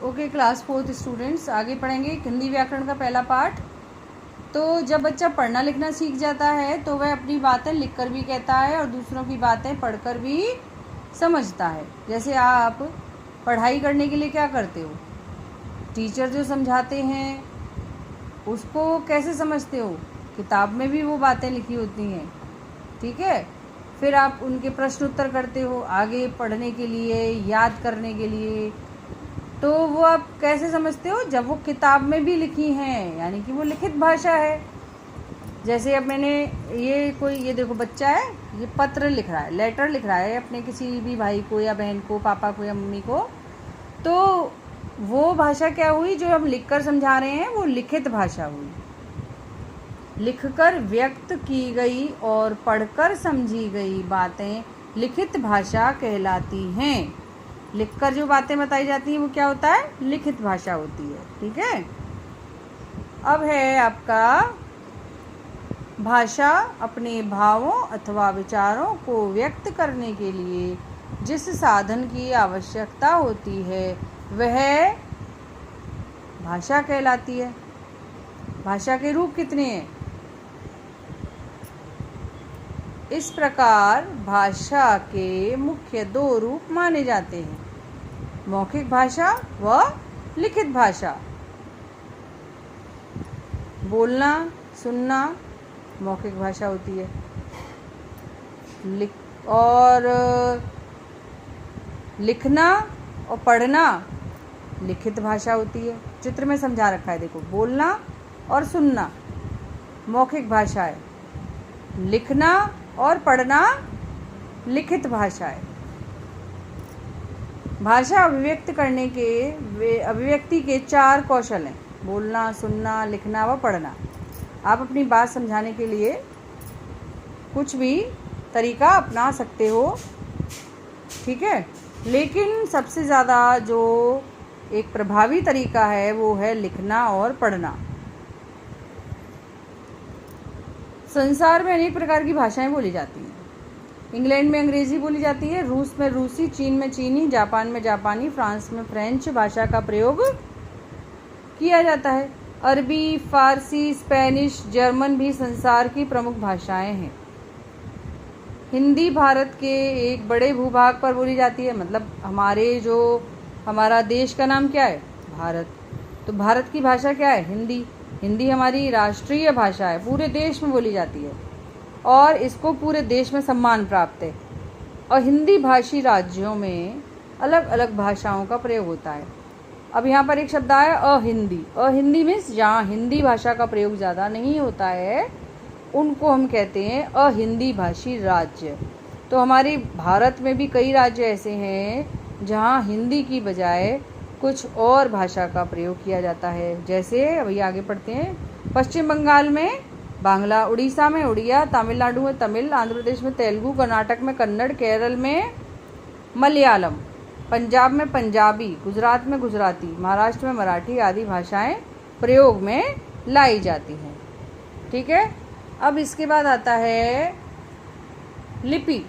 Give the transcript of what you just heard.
Okay class 4th students, आगे पढ़ेंगे हिंदी व्याकरण का पहला पार्ट। तो जब बच्चा पढ़ना लिखना सीख जाता है तो वह अपनी बातें लिखकर भी कहता है और दूसरों की बातें पढ़कर भी समझता है। जैसे आप पढ़ाई करने के लिए क्या करते हो, टीचर जो समझाते हैं उसको कैसे समझते हो, किताब में भी वो बातें लिखी होती हैं, ठीक है। फिर आप उनके प्रश्न उत्तर करते हो आगे पढ़ने के लिए, याद करने के लिए। तो वो आप कैसे समझते हो, जब वो किताब में भी लिखी हैं, यानी कि वो लिखित भाषा है। जैसे अब मैंने ये देखो बच्चा है, ये पत्र लिख रहा है, लेटर लिख रहा है अपने किसी भी भाई को या बहन को, पापा को या मम्मी को। तो वो भाषा क्या हुई, जो हम लिखकर समझा रहे हैं वो लिखित भाषा हुई। लिखकर व्यक्त की गई और पढ़कर समझी गई बातें लिखित भाषा कहलाती हैं। लिखकर जो बातें बताई जाती हैं वो क्या होता है, लिखित भाषा होती है, ठीक है। अब है आपका भाषा अपने भावों अथवा विचारों को व्यक्त करने के लिए जिस साधन की आवश्यकता होती है वह भाषा कहलाती है। भाषा के रूप कितने हैं, इस प्रकार भाषा के मुख्य 2 रूप माने जाते हैं, मौखिक भाषा व लिखित भाषा। बोलना सुनना मौखिक भाषा होती है, और लिखना और पढ़ना लिखित भाषा होती है। चित्र में समझा रखा है, देखो बोलना और सुनना मौखिक भाषा है, लिखना और पढ़ना लिखित भाषा है। भाषा अभिव्यक्ति के 4 कौशल हैं, बोलना सुनना लिखना व पढ़ना। आप अपनी बात समझाने के लिए कुछ भी तरीका अपना सकते हो, ठीक है। लेकिन सबसे ज़्यादा जो एक प्रभावी तरीका है वो है लिखना और पढ़ना। संसार में अनेक प्रकार की भाषाएं बोली जाती हैं। इंग्लैंड में अंग्रेज़ी बोली जाती है, रूस में रूसी, चीन में चीनी, जापान में जापानी, फ्रांस में फ्रेंच भाषा का प्रयोग किया जाता है। अरबी, फारसी, स्पेनिश, जर्मन भी संसार की प्रमुख भाषाएं हैं। हिंदी भारत के एक बड़े भूभाग पर बोली जाती है, मतलब हमारा देश का नाम क्या है, भारत। तो भारत की भाषा क्या है, हिंदी। हिंदी हमारी राष्ट्रीय भाषा है, पूरे देश में बोली जाती है और इसको पूरे देश में सम्मान प्राप्त है। और हिंदी भाषी राज्यों में अलग अलग भाषाओं का प्रयोग होता है। अब यहाँ पर एक शब्द आया अहिंदी। अहिंदी मीन्स जहाँ हिंदी भाषा का प्रयोग ज़्यादा नहीं होता है उनको हम कहते हैं अहिंदी भाषी राज्य। तो हमारे भारत में भी कई राज्य ऐसे हैं जहाँ हिंदी की बजाय कुछ और भाषा का प्रयोग किया जाता है। जैसे अभी आगे पढ़ते हैं, पश्चिम बंगाल में बांग्ला, उड़ीसा में उड़िया, तमिलनाडु में तमिल, आंध्र प्रदेश में तेलुगु, कर्नाटक में कन्नड़, केरल में मलयालम, पंजाब में पंजाबी, गुजरात में गुजराती, महाराष्ट्र में मराठी आदि भाषाएं प्रयोग में लाई जाती हैं, ठीक है। अब इसके बाद आता है लिपि।